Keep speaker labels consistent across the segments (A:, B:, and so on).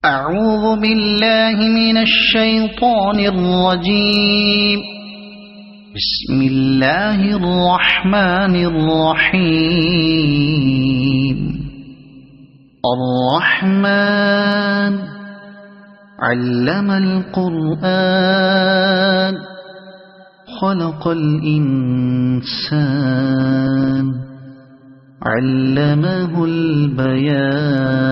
A: أعوذ بالله من الشيطان الرجيم. بسم الله الرحمن الرحيم. الرحمن علم القرآن خلق الإنسان علمه البيان.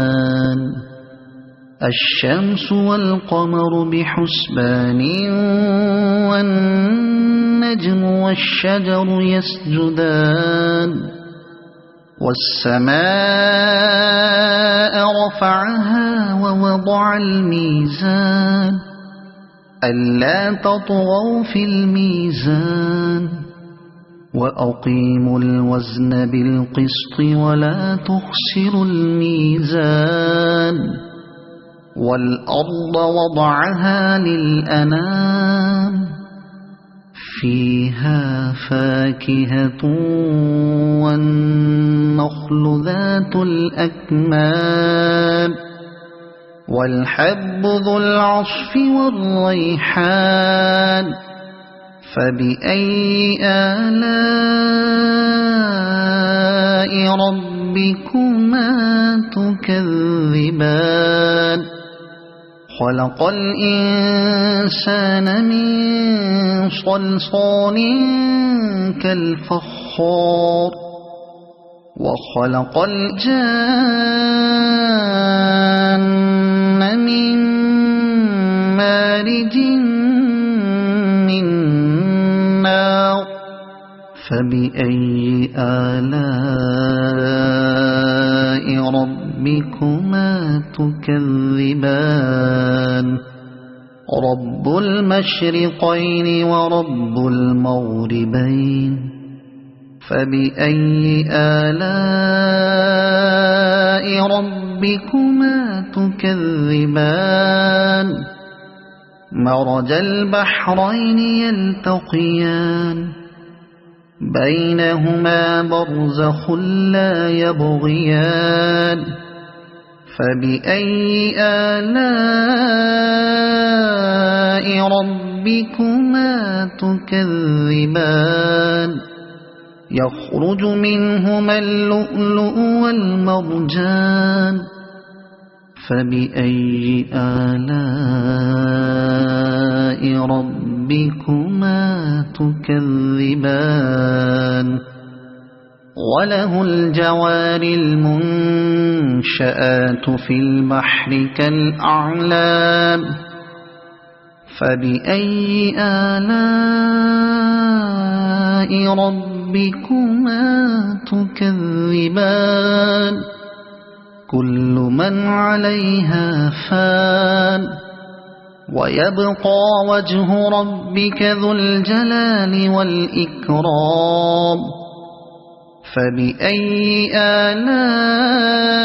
A: الشمس والقمر بحسبان والنجم والشجر يسجدان. والسماء رفعها ووضع الميزان ألا تطغوا في الميزان وأقيموا الوزن بالقسط ولا تخسروا الميزان. والأرض وضعها للأنام فيها فاكهة والنخل ذات الأكمام والحب ذو العصف والريحان. فبأي آلاء ربكما تكذبان. خلق الإنسان من صلصال كالفخار وخلق الجان من مارج من نار. فبأي آلاء ربكما تكذبان. رب المشرقين ورب المغربين. فبأي آلاء ربكما تكذبان. مرج البحرين يلتقيان بينهما برزخ لا يبغيان. فبأي آلاء ربكما تكذبان. يخرج منهما اللؤلؤ والمرجان. فبأي آلاء ربكما تكذبان. وله الجوار المنشآت في البحر كالأعلام. فبأي آلاء ربكما تكذبان. كل من عليها فان ويبقى وجه ربك ذو الجلال والإكرام. فبأي آلاء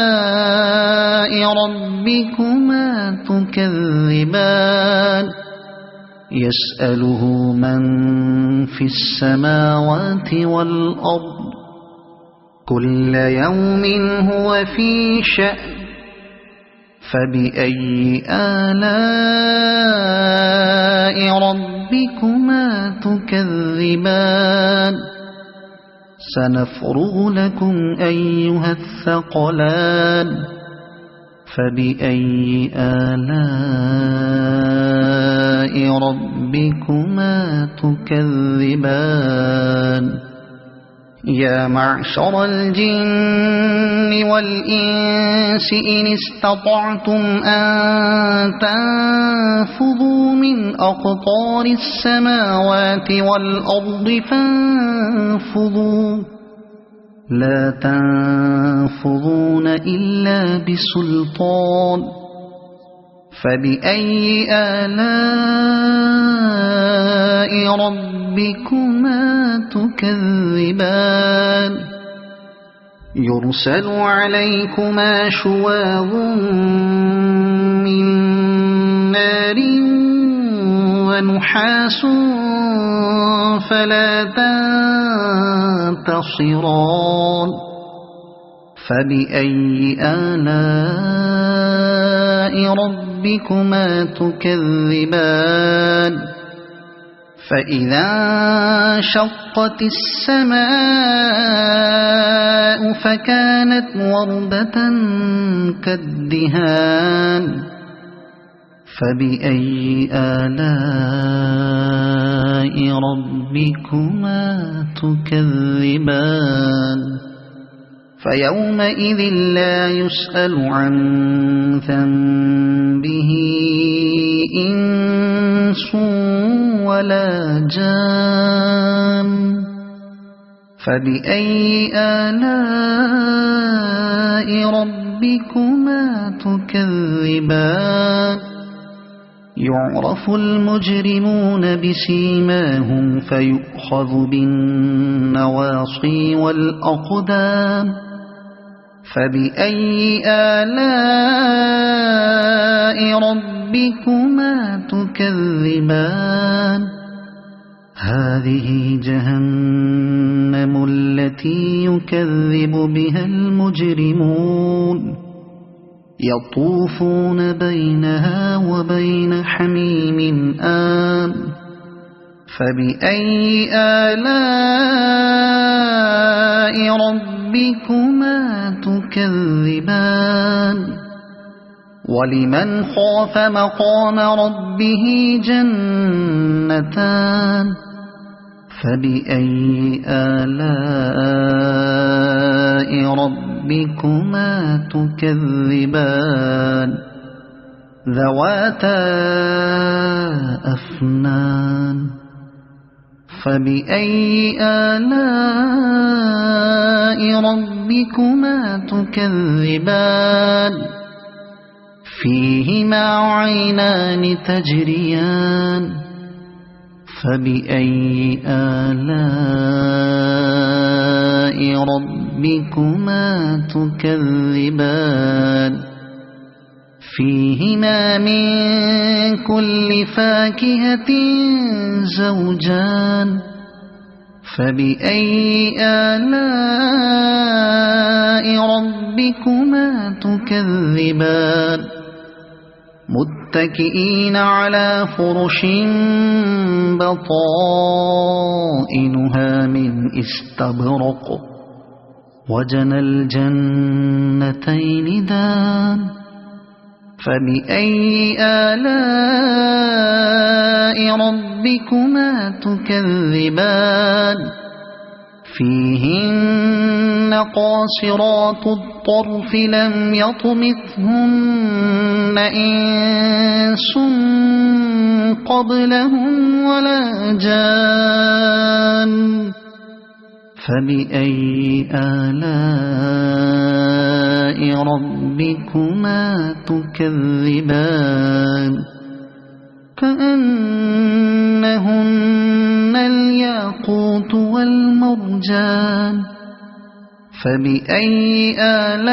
A: ربكما تكذبان. يسأله من في السماوات والأرض كل يوم هو في شأن. فبأي آلاء ربكما تكذبان. سنفرغ لكم أيها الثقلان. فبأي آلاء ربكما تكذبان. يا معشر الجن والإنس إن استطعتم أن تنفذوا من أقطار السماوات والأرض فانفذوا لا تنفذون إلا بسلطان. فبأي آلاء ربكما تكذبان. يرسل عليكما شواظ من نار ونحاس فلا تنتصران. فبأي آلاء ربكما تكذبان فإذا انشقت السماء فكانت وردة كالدهان فبأي آلاء ربكما تكذبان فيومئذ لا يسأل عن ذنبه إنس ولا جان فبأي آلاء ربكما تكذبان يعرف المجرمون بسيماهم فيؤخذ بالنواصي والأقدام فبأي آلاء ربكما تكذبان هذه جهنم التي يكذب بها المجرمون يطوفون بينها وبين حميم آن فبأي آلاء ربكما تكذبان ولمن خاف مقام ربه جنتان فبأي آلاء ربكما تكذبان ذواتا أفنان فبأي آلاء ربكما تكذبان فيهما عينان تجريان فبأي آلاء ربكما تكذبان فيهما من كل فاكهة زوجان فبأي آلاء ربكما تكذبان متكئين على فرش بطائنها من استبرق وجنى الجنتين دان فبأي آلاء ربكما تكذبان فيهن قاصرات الطرف لم يطمثهن إنس قبلهم ولا جان فبأي آلاء ربكما تكذبان كأنهن الياقوت والمرجان فبأي آلاء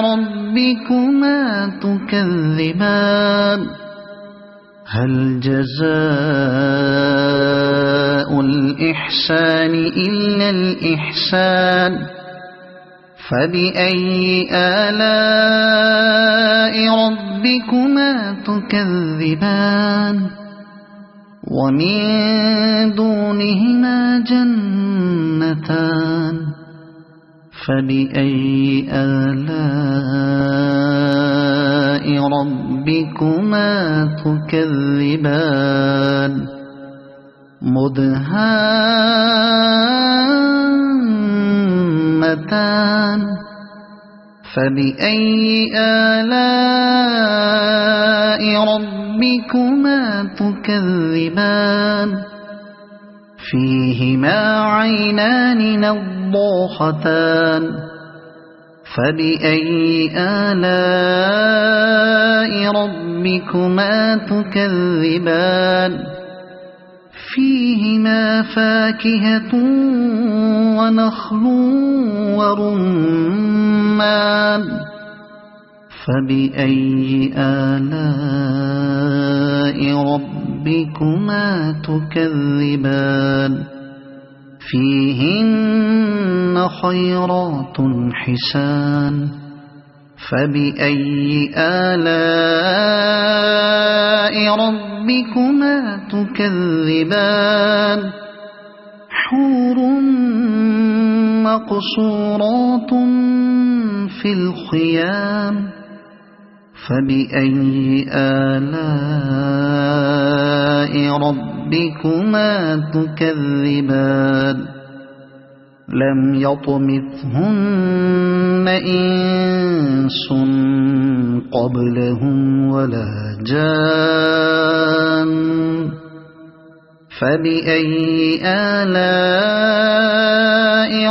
A: ربكما تكذبان هل جزاء الإحسان إلا الإحسان فبأي آلاء ربكما تكذبان ومن دونهما جنتان فبأي آلاء ربكما تكذبان مدهامتان فبأي آلاء ربكما تكذبان فيهما عينان نضاختان فبأي آلاء ربكما تكذبان فيهما فاكهة ونخل ورمان فبأي آلاء ربكما تكذبان فيهن خيرات حسان فبأي آلاء ربكما تكذبان حور مقصورات في الخيام فبأي آلاء ربكما تكذبان لم يطمثهن إنس قبلهم ولا جان فبأي آلاء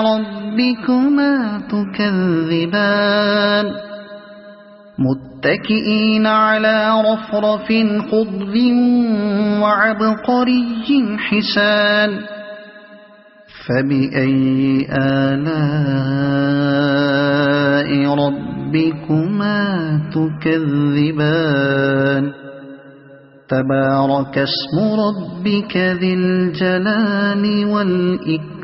A: ربكما تكذبان متكئين على رفرف خضر وعبقري حسان فبأي آلاء ربكما تكذبان تبارك اسم ربك ذي الجلال والإكرام